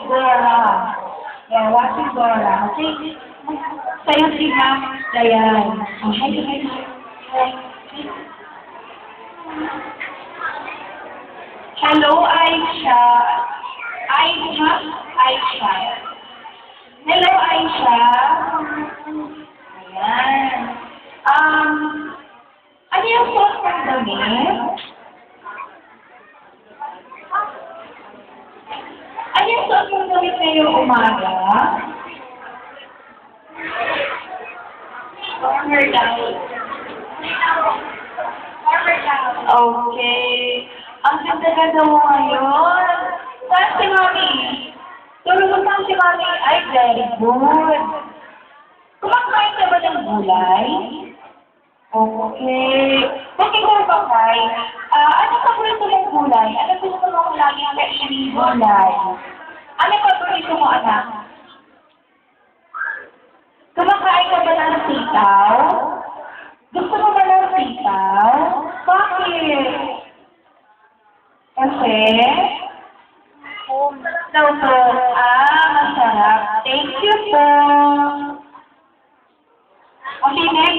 Dora. Yeah, watching Dora. Okay? Sa'yo si Ma'am Dayan. Oh, hi, hi, hi. Hello, Aisha. Aisha? Aisha. Hello, Aisha. Ayan. Ano yung suot mong damit? Ano yung suot mong damit ngayong umaga? Former down. Former down. Okay. Ang ganda-ganda mo ngayon. Saan si Mami? Tulungan saan si Mami? Ay, very good. Kumakain ka ba ng gulay? Okay. Kung ikaw ba, Kai, ano paborito mong gulay? Ano gusto mong laging kainin gulay? Ano paborito mo, anak? Kumakain ka ba ng sitaw? Gusto mo ba ng sitaw? Bakit? Kasi? No po. Masarap. Thank you po.